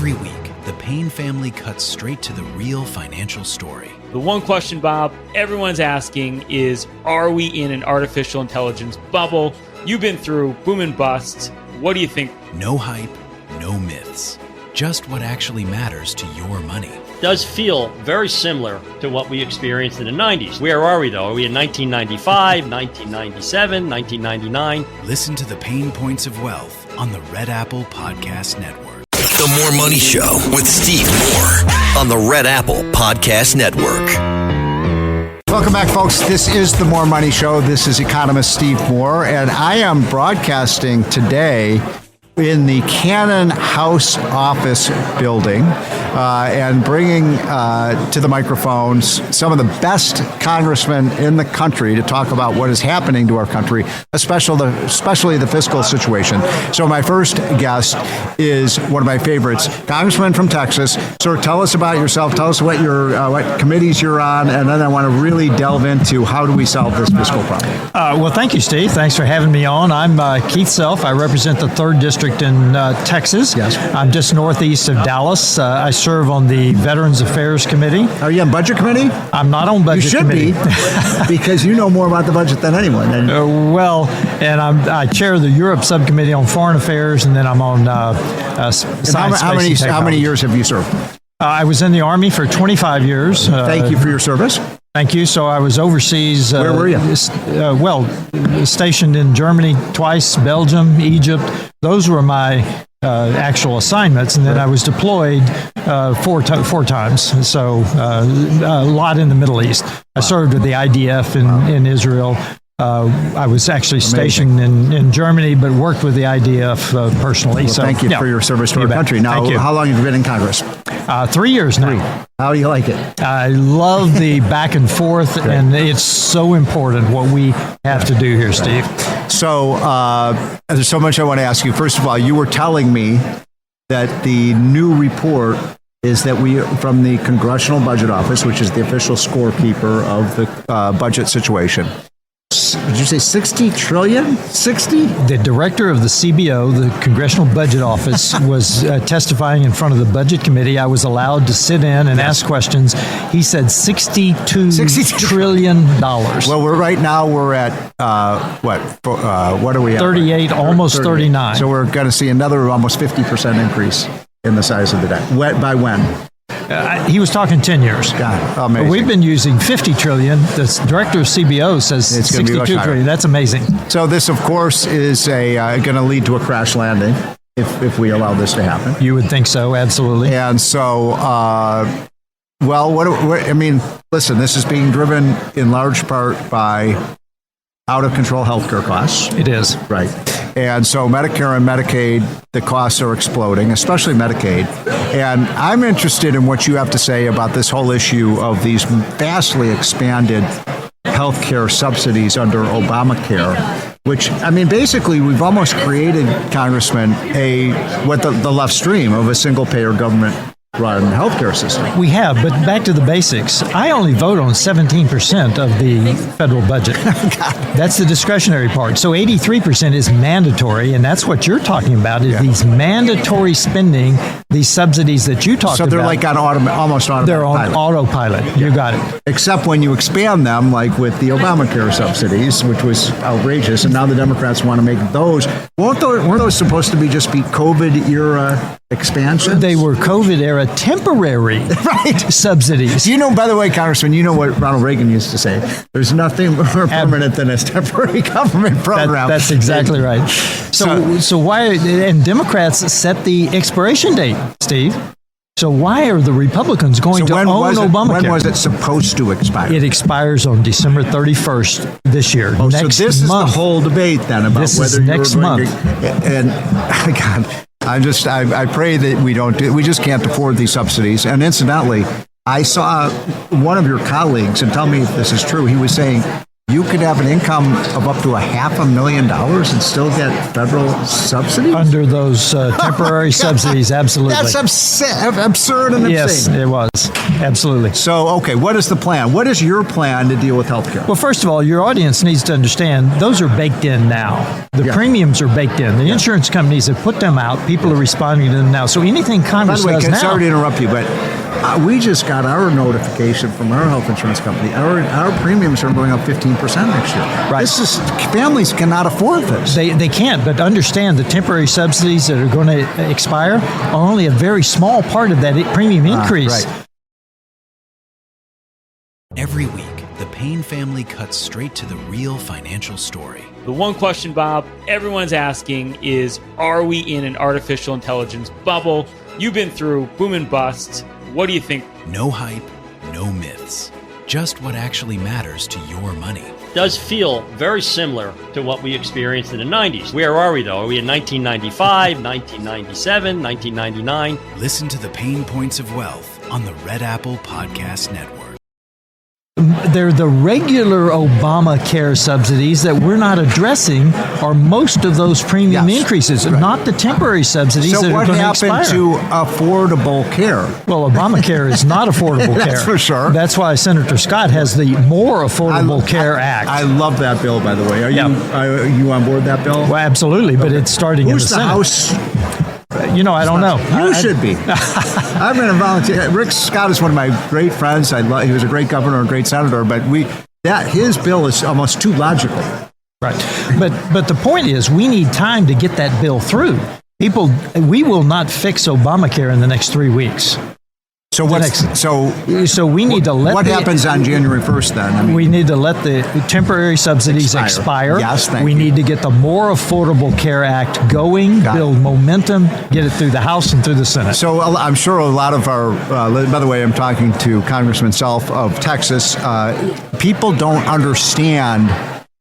Every week, the Payne family cuts straight to the real financial story. The one question, Bob, everyone's asking is, are we in an artificial intelligence bubble? You've been through boom and bust. What do you think? No hype, no myths. Just what actually matters to your money. Does feel very similar to what we experienced in the 90s. Where are we, though? Are we in 1995, 1997, 1999? Listen to the Pain Points of Wealth on the Red Apple Podcast Network. The More Money Show with Steve Moore on the Red Apple Podcast Network. Welcome back, folks. This is the More Money Show. This is economist Steve Moore, and I am broadcasting today in the Cannon House office building and bringing to the microphones some of the best congressmen in the country to talk about what is happening to our country, especially the fiscal situation. So my first guest is one of my favorites, Congressman from Texas. Sir, tell us about yourself. Tell us what what committees you're on, and then I want to really delve into how do we solve this fiscal problem. Well, thank you, Steve. Thanks for having me on. I'm Keith Self. I represent the 3rd District in Texas. Yes. I'm just northeast of Dallas. I serve on the Veterans Affairs Committee. Are you on Budget Committee? I'm not on Budget Committee. You should be, because you know more about the budget than anyone. And I chair the Europe Subcommittee on Foreign Affairs, and then I'm on Science, how many years have you served? I was in the Army for 25 years. Thank you for your service. Thank you. So I was overseas. Where were you? Stationed in Germany twice, Belgium, Egypt. Those were my actual assignments, and then I was deployed four times. So a lot in the Middle East. I served with the IDF in Israel. I was actually stationed in Germany, but worked with the IDF personally. Well, thank you for your service to our country. Now, how long have you been in Congress? 3 years now. How do you like it? I love the back and forth, and it's so important what we have to do here, Steve. So there's so much I want to ask you. First of all, you were telling me that the new report is that we, from the Congressional Budget Office, which is the official scorekeeper of the budget situation, did you say 60 trillion? 60? The director of the CBO, the Congressional Budget Office, was testifying in front of the Budget Committee. I was allowed to sit in and ask questions. He said $62 trillion. Well, right now we're at, what are we at? 38, almost 39. So we're going to see another almost 50% increase in the size of the debt. By when? He was talking 10 years. God, amazing. We've been using 50 trillion. The director of CBO says 62 trillion. That's amazing. So this, of course, is going to lead to a crash landing if we allow this to happen. You would think so, absolutely. And so, listen, this is being driven in large part by out-of-control healthcare costs. It is. Right. And so Medicare and Medicaid, the costs are exploding, especially Medicaid. And I'm interested in what you have to say about this whole issue of these vastly expanded healthcare subsidies under Obamacare, which, basically we've almost created, Congressman, the left stream of a single-payer government run healthcare system. We have, but back to the basics. I only vote on 17% of the federal budget. That's the discretionary part. So 83% is mandatory, and that's what you're talking about, is these mandatory spending, these subsidies that you talked about. So they're like on almost autopilot. They're on autopilot. Yeah. You got it. Except when you expand them, like with the Obamacare subsidies, which was outrageous, and now the Democrats want to make those. Weren't those supposed to be COVID-era expansions? They were COVID-era temporary subsidies. By the way, Congressman, you know what Ronald Reagan used to say? There's nothing more permanent than a temporary government program. That's exactly right. So why, and Democrats set the expiration date, Steve. So why are the Republicans going to own Obamacare? When was it supposed to expire? It expires on December 31st this year. So this is the whole debate then about whether next month. And God, I pray that we just can't afford these subsidies. And incidentally, I saw one of your colleagues, and tell me if this is true, he was saying you could have an income of up to $500,000 and still get federal subsidies? Under those temporary subsidies, absolutely. That's absurd and obscene. Yes, it was. Absolutely. So, okay, what is the plan? What is your plan to deal with healthcare? Well, first of all, your audience needs to understand those are baked in now. The premiums are baked in. The insurance companies have put them out. People are responding to them now. So anything Congress By the way, does now... sorry to interrupt you, but we just got our notification from our health insurance company. Our premiums are going up 15% next year. Right. Families cannot afford this. They can't, but understand the temporary subsidies that are going to expire are only a very small part of that premium increase. Right. Every week, the Payne family cuts straight to the real financial story. The one question, Bob, everyone's asking is, are we in an artificial intelligence bubble? You've been through boom and bust. What do you think? No hype, no myths. Just what actually matters to your money. Does feel very similar to what we experienced in the 90s. Where are we, though? Are we in 1995, 1997, 1999? Listen to the Pain Points of Wealth on the Red Apple Podcast Network. They're the regular Obamacare subsidies that we're not addressing are most of those premium increases, not the temporary subsidies that are going to expire. So what happened to affordable care? Well, Obamacare is not affordable care. That's for sure. That's why Senator Scott has the More Affordable Care Act. I love that bill, by the way. Are you on board that bill? Well, absolutely, but it's starting in the Senate. House? I don't know. You should be. I've been a volunteer. Rick Scott is one of my great friends. He was a great governor, a great senator, but his bill is almost too logical. Right. But the point is, we need time to get that bill through. We will not fix Obamacare in the next 3 weeks. So we need to let. What happens on January 1st then? We need to let the temporary subsidies expire. Yes, thank we you. need to get the More Affordable Care Act going, build momentum, get it through the House and through the Senate. So I'm sure a lot of our. By the way, I'm talking to Congressman Self of Texas. People don't understand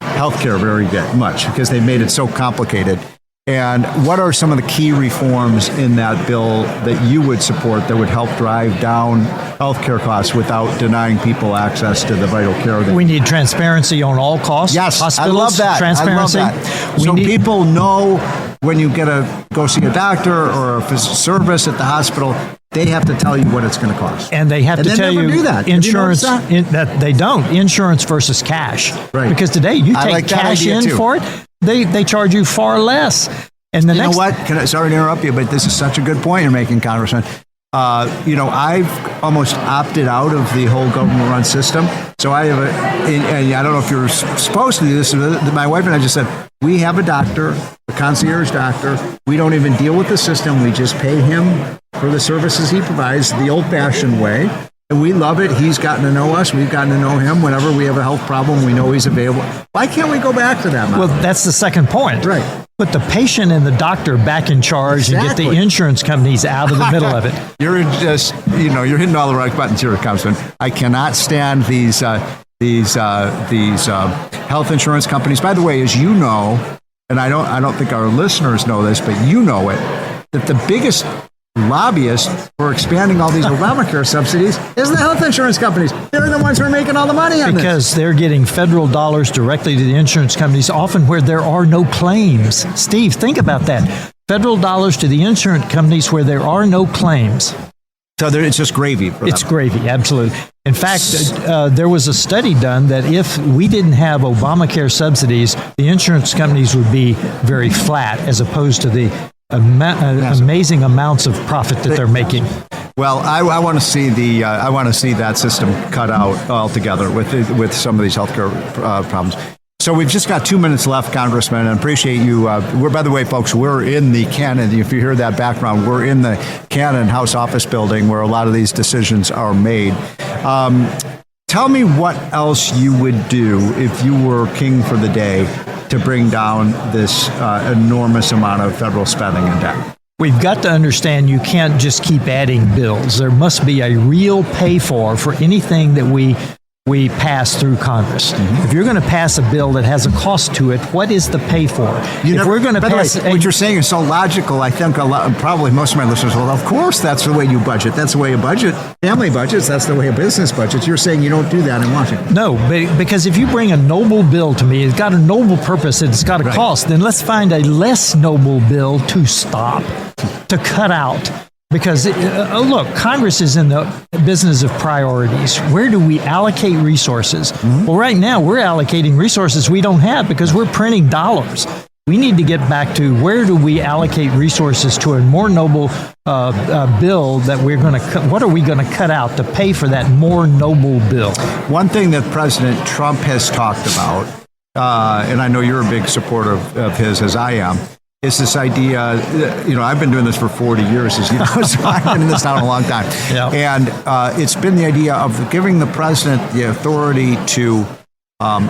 healthcare very much because they've made it so complicated. And what are some of the key reforms in that bill that you would support that would help drive down healthcare costs without denying people access to the vital care? We need transparency on all costs. Yes, hospitals, I love that. Transparency. I love that. People know when you go see a doctor or a service at the hospital, they have to tell you what it's going to cost. And they have to tell you do that. Insurance. That they don't. Insurance versus cash. Right. Because today you take cash in for it. They charge you far less. And you know what? Sorry to interrupt you, but this is such a good point you're making, Congressman. I've almost opted out of the whole government-run system. So I have and I don't know if you're supposed to do this. My wife and I just said, we have a doctor, a concierge doctor. We don't even deal with the system. We just pay him for the services he provides the old-fashioned way. And we love it. He's gotten to know us. We've gotten to know him. Whenever we have a health problem, we know he's available. Why can't we go back to that model? Well, that's the second point. Right. Put the patient and the doctor back in charge and get the insurance companies out of the middle of it. You're hitting all the right buttons here, Congressman. I cannot stand these health insurance companies. By the way, as you know, and I don't think our listeners know this, but you know it, that the biggest lobbyist for expanding all these Obamacare subsidies is the health insurance companies. They're the ones who are making all the money on this. Because they're getting federal dollars directly to the insurance companies, often where there are no claims. Steve, think about that. Federal dollars to the insurance companies where there are no claims. So it's just gravy for them. It's gravy, absolutely. In fact, there was a study done that if we didn't have Obamacare subsidies, the insurance companies would be very flat as opposed to the amazing amounts of profit that they're making. Well, I want to see that system cut out altogether with some of these healthcare problems. So we've just got 2 minutes left, Congressman, and appreciate you. By the way, folks, we're in the Cannon. If you hear that background, we're in the Cannon House Office building where a lot of these decisions are made. Tell me what else you would do if you were king for the day to bring down this enormous amount of federal spending and debt. We've got to understand you can't just keep adding bills. There must be a real pay for anything that we we pass through Congress. If you're going to pass a bill that has a cost to it, what is the pay for? We're going to pass, what you're saying is so logical. I think probably most of my listeners will. Of course, that's the way you budget. That's the way you budget family budgets. That's the way a business budgets. You're saying you don't do that in Washington. No, because if you bring a noble bill to me, it's got a noble purpose, it's got a cost. Then let's find a less noble bill to stop, to cut out. Because, look, Congress is in the business of priorities. Where do we allocate resources? Well, right now, we're allocating resources we don't have because we're printing dollars. We need to get back to where do we allocate resources to a more noble bill that we're going to cut. What are we going to cut out to pay for that more noble bill? One thing that President Trump has talked about, and I know you're a big supporter of his, as I am, is this idea, I've been doing this for 40 years, as you know, so I've been in this town a long time. Yeah. And it's been the idea of giving the president the authority to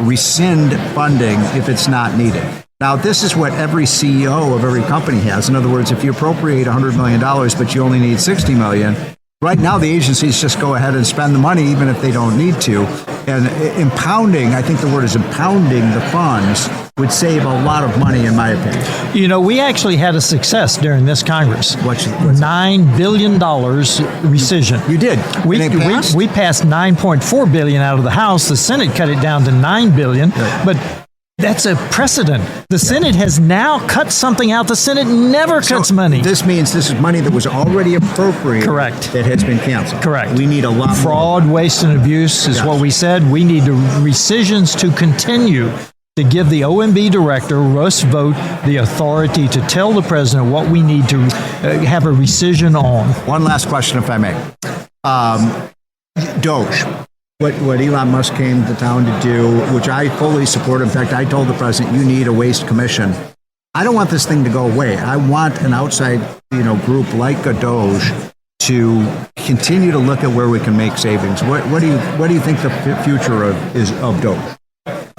rescind funding if it's not needed. Now, this is what every CEO of every company has. In other words, if you appropriate $100 million, but you only need $60 million, right now the agencies just go ahead and spend the money even if they don't need to. And impounding, I think the word is impounding the funds, would save a lot of money, in my opinion. We actually had a success during this Congress. What's $9 billion rescission. You did. We passed $9.4 billion out of the House. The Senate cut it down to $9 billion. Right. But that's a precedent. The Senate has now cut something out. The Senate never cuts money. This means this is money that was already appropriated. Correct. That has been canceled. Correct. We need a lot Fraud, more. waste, and abuse is what we said. We need the rescissions to continue to give the OMB director, Russ Vought, the authority to tell the president what we need to have a rescission on. One last question, if I may. Doge. What Elon Musk came to town to do, which I fully support. In fact, I told the president, you need a waste commission. I don't want this thing to go away. I want an outside, group like a Doge to continue to look at where we can make savings. What do you think the future of Doge?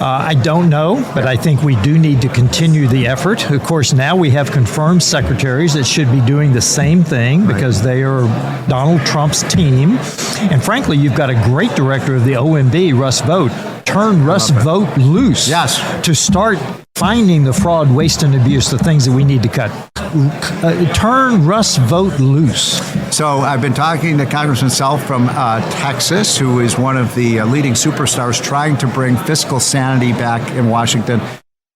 I don't know, but I think we do need to continue the effort. Of course, now we have confirmed secretaries that should be doing the same thing because they are Donald Trump's team. And frankly, you've got a great director of the OMB, Russ Vought. Turn Russ Vought loose to start finding the fraud, waste, and abuse, the things that we need to cut. Turn Russ Vought loose. So I've been talking to Congressman Self from Texas, who is one of the leading superstars trying to bring fiscal sanity back in Washington.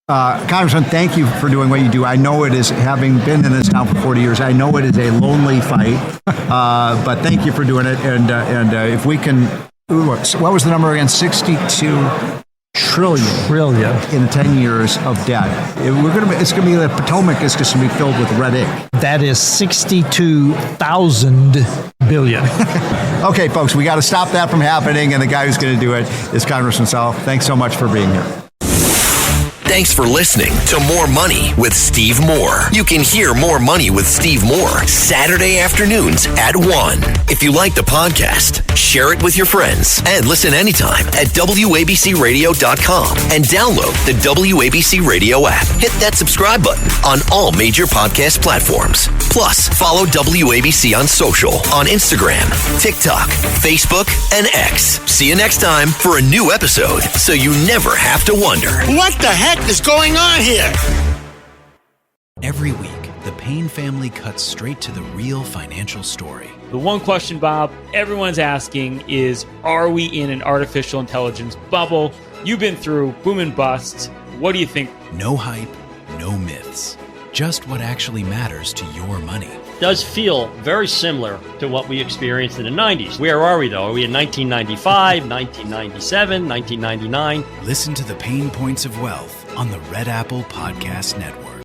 Congressman, thank you for doing what you do. I know it is, having been in this town for 40 years, I know it is a lonely fight, but thank you for doing it. And if we can, what was the number again? 62 trillion in 10 years of debt. It's going to be, the Potomac is just going to be filled with red ink. That is 62,000 billion. Okay, folks, we got to stop that from happening, and the guy who's going to do it is Congressman Self. Thanks so much for being here. Thanks for listening to More Money with Steve Moore. You can hear More Money with Steve Moore Saturday afternoons at 1. If you like the podcast, share it with your friends and listen anytime at WABCRadio.com and download the WABC Radio app. Hit that subscribe button on all major podcast platforms. Plus, follow WABC on social on Instagram, TikTok, Facebook, and X. See you next time for a new episode so you never have to wonder. What the heck is going on here? Every week, the Payne family cuts straight to the real financial story. The one question, Bob, everyone's asking is, are we in an artificial intelligence bubble? You've been through boom and bust. What do you think? No hype, no myths. Just what actually matters to your money. Does feel very similar to what we experienced in the 90s. Where are we, though? Are we in 1995, 1997, 1999? Listen to the Pain Points of Wealth on the Red Apple Podcast Network.